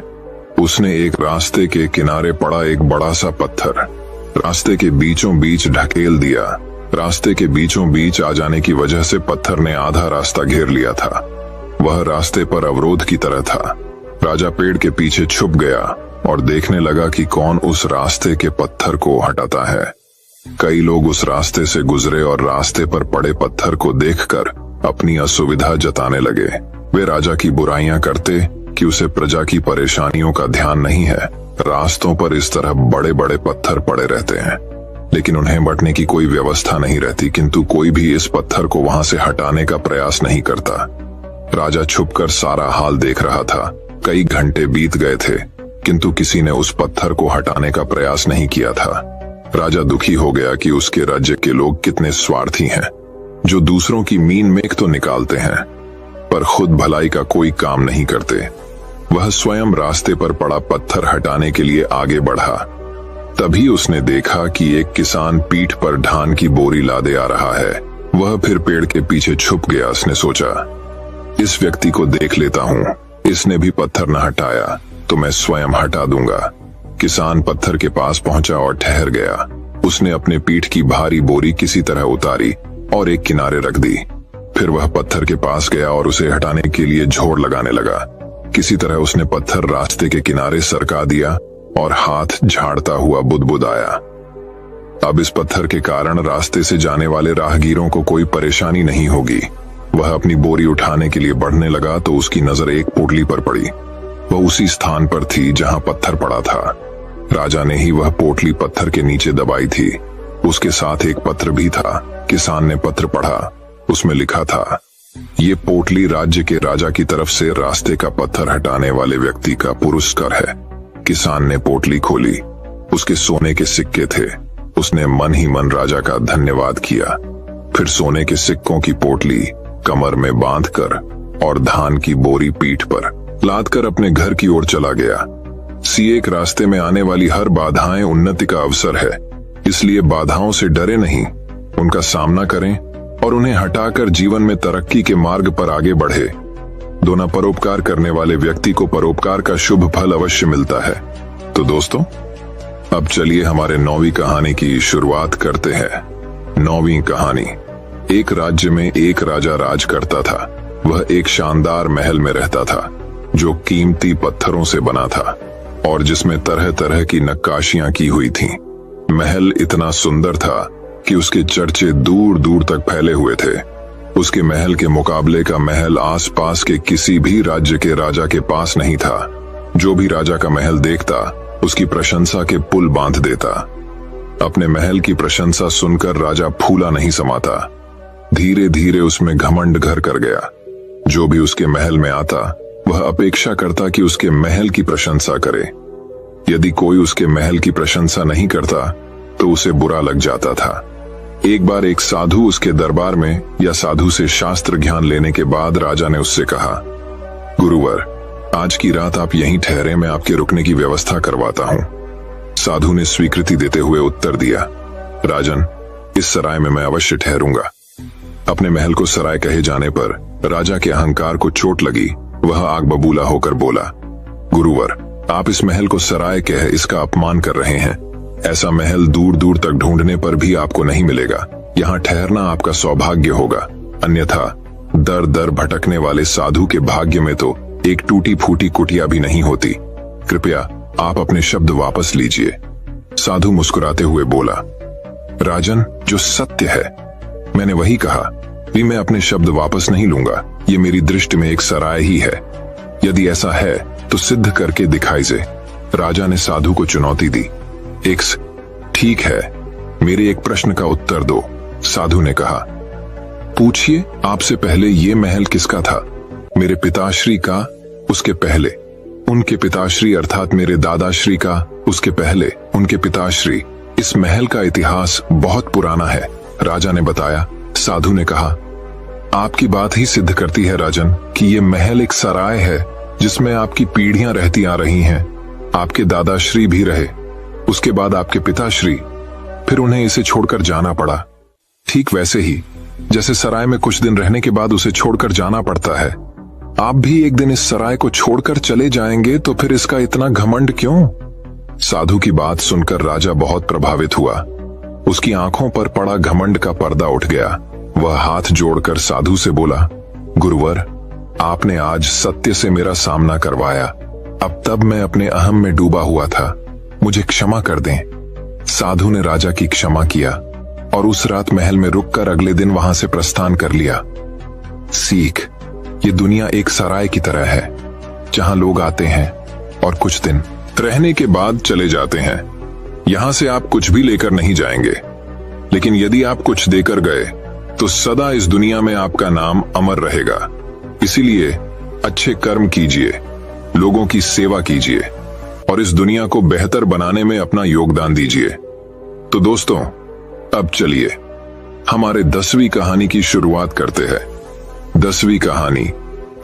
उसने एक रास्ते के किनारे पड़ा एक बड़ा सा पत्थर रास्ते के बीचों बीच ढकेल दिया। रास्ते के बीचों बीच आ जाने की वजह से पत्थर ने आधा रास्ता घेर लिया था। वह रास्ते पर अवरोध की तरह था। राजा पेड़ के पीछे छुप गया और देखने लगा कि कौन उस रास्ते के पत्थर को हटाता है। कई लोग उस रास्ते से गुजरे और रास्ते पर पड़े पत्थर को देखकर अपनी असुविधा जताने लगे। वे राजा की बुराइयां करते कि उसे प्रजा की परेशानियों का ध्यान नहीं है। रास्तों पर इस तरह बड़े बड़े पत्थर पड़े रहते हैं, लेकिन उन्हें बंटने की कोई व्यवस्था नहीं रहती, किंतु कोई भी इस पत्थर को वहां से हटाने का प्रयास नहीं करता। राजा छुपकर सारा हाल देख रहा था। कई घंटे बीत गए थे, किंतु किसी ने उस पत्थर को हटाने का प्रयास नहीं किया था। राजा दुखी हो गया कि उसके राज्य के लोग कितने स्वार्थी हैं, जो दूसरों की मीन मेख तो निकालते हैं, पर खुद भलाई का कोई काम नहीं करते। वह स्वयं रास्ते पर पड़ा पत्थर हटाने के लिए आगे बढ़ा। तभी उसने देखा कि एक किसान पीठ पर धान की बोरी लादे आ रहा है। वह फिर पेड़ के पीछे छुप गया। उसने सोचा, इस व्यक्ति को देख लेता हूं, इसने भी पत्थर न हटाया तो मैं स्वयं हटा दूंगा। किसान पत्थर के पास पहुंचा और ठहर गया। उसने अपने पीठ की भारी बोरी किसी तरह उतारी और एक किनारे रख दी। फिर वह पत्थर के पास गया और उसे हटाने के लिए जोर लगाने लगा। किसी तरह उसने पत्थर रास्ते के किनारे सरका दिया और हाथ झाड़ता हुआ बुदबुदाया। अब इस पत्थर के कारण रास्ते से जाने वाले राहगीरों को कोई परेशानी नहीं होगी। वह अपनी बोरी उठाने के लिए बढ़ने लगा तो उसकी नजर एक पोटली पर पड़ी। वह उसी स्थान पर थी जहां पत्थर पड़ा था। राजा ने ही वह पोटली पत्थर के नीचे दबाई थी। उसके साथ एक पत्र भी था। किसान ने पत्र पढ़ा। उसमें लिखा था, ये पोटली राज्य के राजा की तरफ से रास्ते का पत्थर हटाने वाले व्यक्ति का पुरस्कार है। किसान ने पोटली खोली। उसके सोने के सिक्के थे। उसने मन ही मन राजा का धन्यवाद किया। फिर सोने के सिक्कों की पोटली कमर में बांधकर और धान की बोरी पीठ पर लाद कर अपने घर की ओर चला गया। सीएक रास्ते में आने वाली हर बाधाएं उन्नति का अवसर है, इसलिए बाधाओं से डरे नहीं, उनका सामना करें और उन्हें हटाकर जीवन में तरक्की के मार्ग पर आगे बढ़े। दोनों परोपकार करने वाले व्यक्ति को परोपकार का शुभ फल अवश्य मिलता है। तो दोस्तों, अब चलिए हमारे 9वीं कहानी की शुरुआत करते हैं। 9वीं कहानी। एक राज्य में एक राजा राज करता था। वह एक शानदार महल में रहता था जो कीमती पत्थरों से बना था और जिसमें तरह तरह की नक्काशियां की हुई थीं। महल इतना सुंदर था कि उसके चर्चे दूर दूर तक फैले हुए थे। उसके महल के मुकाबले का महल आसपास के किसी भी राज्य के राजा के पास नहीं था। जो भी राजा का महल देखता उसकी प्रशंसा के पुल बांध देता। अपने महल की प्रशंसा सुनकर राजा फूला नहीं समाता। धीरे धीरे उसमें घमंड घर कर गया। जो भी उसके महल में आता वह अपेक्षा करता कि उसके महल की प्रशंसा करे। यदि कोई उसके महल की प्रशंसा नहीं करता तो उसे बुरा लग जाता था। एक बार एक साधु उसके दरबार में या साधु से शास्त्र ज्ञान लेने के बाद राजा ने उससे कहा, गुरुवर, आज की रात आप यहीं ठहरे, मैं आपके रुकने की व्यवस्था करवाता हूं। साधु ने स्वीकृति देते हुए उत्तर दिया, राजन, इस सराय में मैं अवश्य ठहरूंगा। अपने महल को सराय कहे जाने पर राजा के अहंकार को चोट लगी। वह आग बबूला होकर बोला, गुरुवर, आप इस महल को सराय कह इसका अपमान कर रहे हैं। ऐसा महल दूर दूर तक ढूंढने पर भी आपको नहीं मिलेगा। यहाँ ठहरना आपका सौभाग्य होगा, अन्यथा दर दर भटकने वाले साधु के भाग्य में तो एक टूटी फूटी कुटिया भी नहीं होती। कृपया आप अपने शब्द वापस लीजिए। साधु मुस्कुराते हुए बोला, राजन, जो सत्य है मैंने वही कहा, भी मैं अपने शब्द वापस नहीं लूंगा। ये मेरी दृष्टि में एक सराय ही है। यदि ऐसा है तो सिद्ध करके दिखाइए। राजा ने साधु को चुनौती दी। ठीक है, मेरे एक प्रश्न का उत्तर दो, साधु ने कहा। पूछिए, आपसे पहले ये महल किसका था? मेरे पिताश्री का, उसके पहले उनके पिताश्री अर्थात मेरे दादाश्री का, उसके पहले उनके पिताश्री। इस महल का इतिहास बहुत पुराना है, राजा ने बताया। साधु ने कहा, आपकी बात ही सिद्ध करती है राजन कि ये महल एक सराय है जिसमें आपकी पीढ़ियां रहती आ रही हैं। आपके दादाश्री भी रहे, उसके बाद आपके पिताश्री, फिर उन्हें इसे छोड़कर जाना पड़ा। ठीक वैसे ही जैसे सराय में कुछ दिन रहने के बाद उसे छोड़कर जाना पड़ता है, आप भी एक दिन इस सराय को छोड़कर चले जाएंगे, तो फिर इसका इतना घमंड क्यों? साधु की बात सुनकर राजा बहुत प्रभावित हुआ। उसकी आंखों पर पड़ा घमंड का पर्दा उठ गया। वह हाथ जोड़कर साधु से बोला, गुरुवर, आपने आज सत्य से मेरा सामना करवाया। अब तब मैं अपने अहम में डूबा हुआ था, मुझे क्षमा कर दें। साधु ने राजा की क्षमा किया और उस रात महल में रुककर अगले दिन वहां से प्रस्थान कर लिया। सीख, ये दुनिया एक सराय की तरह है जहां लोग आते हैं और कुछ दिन रहने के बाद चले जाते हैं। यहां से आप कुछ भी लेकर नहीं जाएंगे, लेकिन यदि आप कुछ देकर गए तो सदा इस दुनिया में आपका नाम अमर रहेगा। इसीलिए अच्छे कर्म कीजिए, लोगों की सेवा कीजिए और इस दुनिया को बेहतर बनाने में अपना योगदान दीजिए। तो दोस्तों, अब चलिए हमारे 10वीं कहानी की शुरुआत करते हैं। 10वीं कहानी।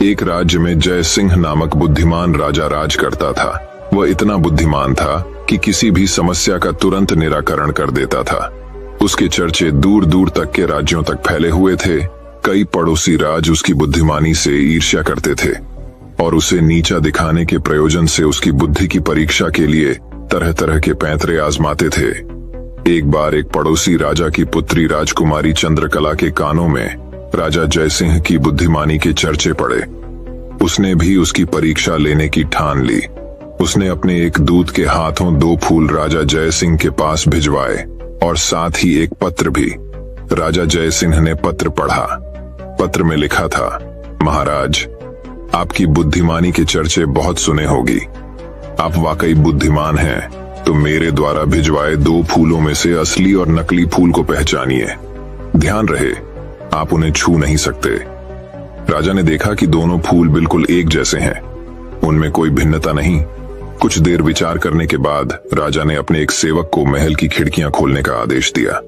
एक राज्य में जय सिंह नामक बुद्धिमान राजा राज करता था। वह इतना बुद्धिमान था कि किसी भी समस्या का तुरंत निराकरण कर देता था। उसके चर्चे दूर दूर तक के राज्यों तक फैले हुए थे। कई पड़ोसी राज उसकी बुद्धिमानी से ईर्ष्या करते थे और उसे नीचा दिखाने के प्रयोजन से उसकी बुद्धि की परीक्षा के लिए तरह तरह के पैंतरे आजमाते थे। एक बार एक पड़ोसी राजा की पुत्री राजकुमारी चंद्रकला के कानों में राजा जयसिंह की बुद्धिमानी के चर्चे पड़े। उसने भी उसकी परीक्षा लेने की ठान ली। उसने अपने एक दूत के हाथों 2 फूल राजा जयसिंह के पास भिजवाए और साथ ही एक पत्र भी। राजा जयसिंह ने पत्र पढ़ा। पत्र में लिखा था, महाराज, आपकी बुद्धिमानी के चर्चे बहुत सुने होगी। आप वाकई बुद्धिमान हैं, तो मेरे द्वारा भिजवाए 2 फूलों में से असली और नकली फूल को पहचानिए। ध्यान रहे, आप उन्हें छू नहीं सकते। राजा ने देखा कि दोनों फूल बिल्कुल एक जैसे हैं, उनमें कोई भिन्नता नहीं। कुछ देर विचार करने के बाद राजा ने अपने एक सेवक को महल की खिड़कियां खोलने का आदेश दिया।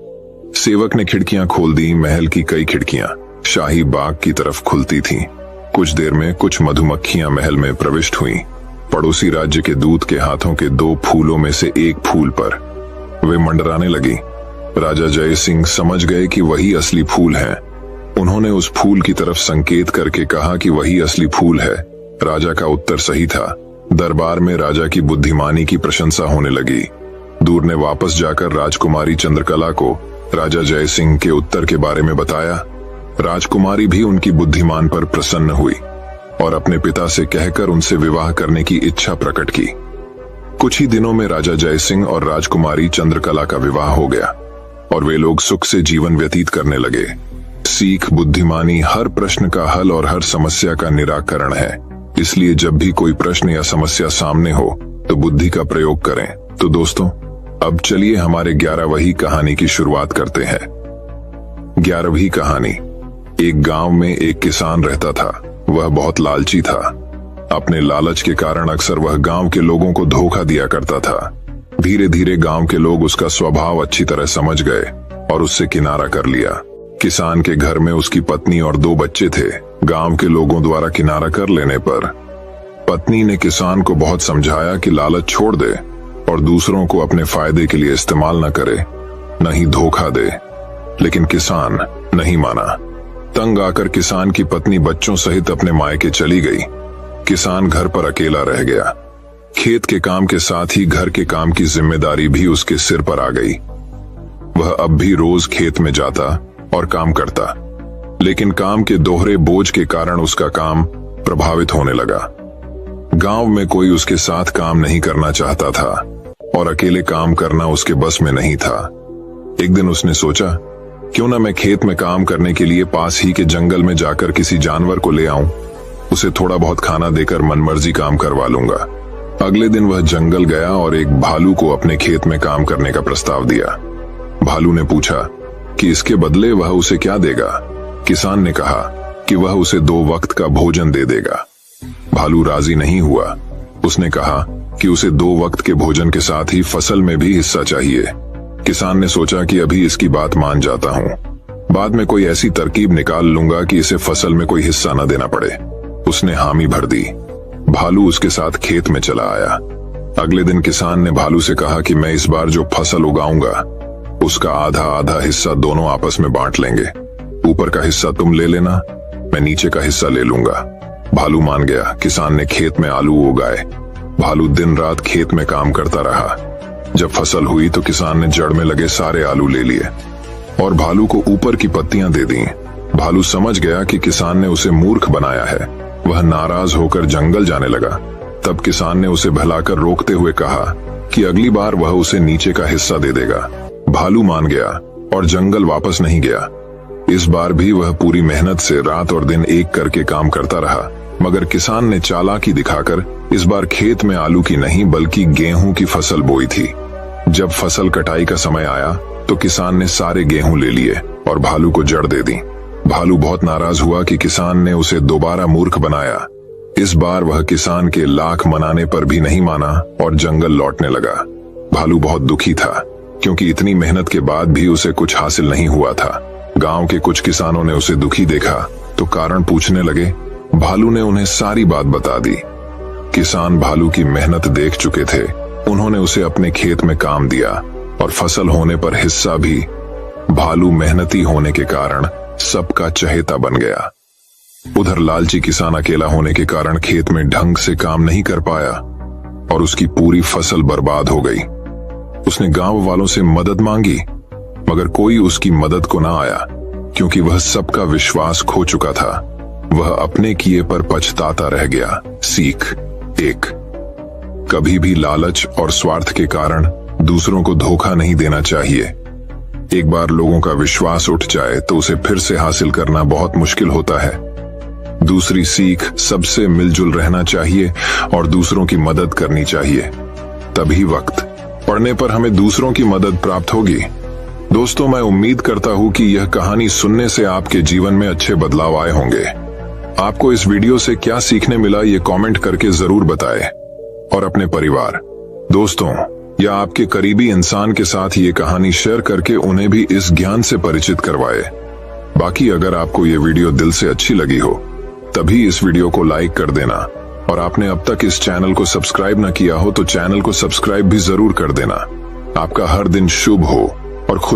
सेवक ने खिड़कियां खोल दी। महल की कई खिड़कियां शाही बाग की तरफ खुलती थीं। कुछ देर में कुछ मधुमक्खियां महल में प्रविष्ट हुईं। पड़ोसी राज्य के दूत के हाथों के 2 फूलों में से एक फूल पर वे मंडराने लगी। राजा जय सिंह समझ गए कि वही असली फूल हैं। उन्होंने उस फूल की तरफ संकेत करके कहा कि वही असली फूल है। राजा का उत्तर सही था। दरबार में राजा की बुद्धिमानी की प्रशंसा होने लगी। दूर ने वापस जाकर राजकुमारी चंद्रकला को राजा जय सिंह के उत्तर के बारे में बताया। राजकुमारी भी उनकी बुद्धिमान पर प्रसन्न हुई और अपने पिता से कहकर उनसे विवाह करने की इच्छा प्रकट की। कुछ ही दिनों में राजा जय सिंह और राजकुमारी चंद्रकला का विवाह हो गया और वे लोग सुख से जीवन व्यतीत करने लगे। सीख बुद्धिमानी हर प्रश्न का हल और हर समस्या का निराकरण है। इसलिए जब भी कोई प्रश्न या समस्या सामने हो तो बुद्धि का प्रयोग करें। तो दोस्तों, अब चलिए हमारे 11वीं कहानी की शुरुआत करते हैं। 11वीं कहानी। एक गांव में एक किसान रहता था। वह बहुत लालची था। अपने लालच के कारण अक्सर वह गांव के लोगों को धोखा दिया करता था। धीरे धीरे गांव के लोग उसका स्वभाव अच्छी तरह समझ गए और उससे किनारा कर लिया। किसान के घर में उसकी पत्नी और 2 बच्चे थे। गांव के लोगों द्वारा किनारा कर लेने पर पत्नी ने किसान को बहुत समझाया कि लालच छोड़ दे और दूसरों को अपने फायदे के लिए इस्तेमाल न करे, न ही धोखा दे। लेकिन किसान नहीं माना। तंग आकर किसान की पत्नी बच्चों सहित अपने मायके चली गई। किसान घर पर अकेला रह गया। खेत के काम के साथ ही घर के काम की जिम्मेदारी भी उसके सिर पर आ गई। वह अब भी रोज खेत में जाता और काम करता, लेकिन काम के दोहरे बोझ के कारण उसका काम प्रभावित होने लगा। गांव में कोई उसके साथ काम नहीं करना चाहता था और अकेले काम करना उसके बस में नहीं था। एक दिन उसने सोचा, क्यों ना मैं खेत में काम करने के लिए पास ही के जंगल में जाकर किसी जानवर को ले आऊं, उसे थोड़ा बहुत खाना देकर मनमर्जी काम करवा लूंगा। अगले दिन वह जंगल गया और एक भालू को अपने खेत में काम करने का प्रस्ताव दिया। भालू ने पूछा कि इसके बदले वह उसे क्या देगा। किसान ने कहा कि वह उसे 2 वक्त का भोजन दे देगा। भालू राजी नहीं हुआ। उसने कहा कि उसे 2 वक्त के भोजन के साथ ही फसल में भी हिस्सा चाहिए। किसान ने सोचा कि अभी इसकी बात मान जाता हूँ, बाद में कोई ऐसी तरकीब निकाल लूंगा कि इसे फसल में कोई हिस्सा न देना पड़े। उसने हामी भर दी। भालू उसके साथ खेत में चला आया। अगले दिन किसान ने भालू से कहा कि मैं इस बार जो फसल उगाऊंगा उसका आधा आधा हिस्सा दोनों आपस में बांट लेंगे। ऊपर का हिस्सा तुम ले लेना, मैं नीचे का हिस्सा ले लूंगा। भालू मान गया। किसान ने खेत में आलू उगाए। भालू दिन रात खेत में काम करता रहा। जब फसल हुई तो किसान ने जड़ में लगे सारे आलू ले लिए और भालू को ऊपर की पत्तियां दे दी। भालू समझ गया कि किसान ने उसे मूर्ख बनाया है। वह नाराज होकर जंगल जाने लगा। तब किसान ने उसे भलाकर रोकते हुए कहा कि अगली बार वह उसे नीचे का हिस्सा दे देगा। भालू मान गया और जंगल वापस नहीं गया। इस बार भी वह पूरी मेहनत से रात और दिन एक करके काम करता रहा, मगर किसान ने चालाकी दिखाकर इस बार खेत में आलू की नहीं बल्कि गेहूं की फसल बोई थी। जब फसल कटाई का समय आया तो किसान ने सारे गेहूं ले लिए और भालू को जड़ दे दी। भालू बहुत नाराज हुआ कि किसान ने उसे दोबारा मूर्ख बनाया। इस बार वह किसान के लाख मनाने पर भी नहीं माना और जंगल लौटने लगा। भालू बहुत दुखी था क्योंकि इतनी मेहनत के बाद भी उसे कुछ हासिल नहीं हुआ था। गांव के कुछ किसानों ने उसे दुखी देखा तो कारण पूछने लगे। भालू ने उन्हें सारी बात बता दी। किसान भालू की मेहनत देख चुके थे। उन्होंने उसे अपने खेत में काम दिया और फसल होने पर हिस्सा भी। भालू मेहनती होने के कारण सबका चहेता बन गया। उधर लालची किसान अकेला होने के कारण खेत में ढंग से काम नहीं कर पाया और उसकी पूरी फसल बर्बाद हो गई। उसने गांव वालों से मदद मांगी मगर कोई उसकी मदद को ना आया क्योंकि वह सबका विश्वास खो चुका था। वह अपने किए पर पछताता रह गया। सीख 1। कभी भी लालच और स्वार्थ के कारण दूसरों को धोखा नहीं देना चाहिए। एक बार लोगों का विश्वास उठ जाए तो उसे फिर से हासिल करना बहुत मुश्किल होता है। दूसरी सीख, सबसे मिलजुल रहना चाहिए और दूसरों की मदद करनी चाहिए। तभी वक्त पड़ने पर हमें दूसरों की मदद प्राप्त होगी। दोस्तों, मैं उम्मीद करता हूं कि यह कहानी सुनने से आपके जीवन में अच्छे बदलाव आए होंगे। आपको इस वीडियो से क्या सीखने मिला ये कमेंट करके जरूर बताएं और अपने परिवार, दोस्तों या आपके करीबी इंसान के साथ ये कहानी शेयर करके उन्हें भी इस ज्ञान से परिचित करवाए। बाकी अगर आपको ये वीडियो दिल से अच्छी लगी हो तभी इस वीडियो को लाइक कर देना, और आपने अब तक इस चैनल को सब्सक्राइब न किया हो तो चैनल को सब्सक्राइब भी जरूर कर देना। आपका हर दिन शुभ हो और खुश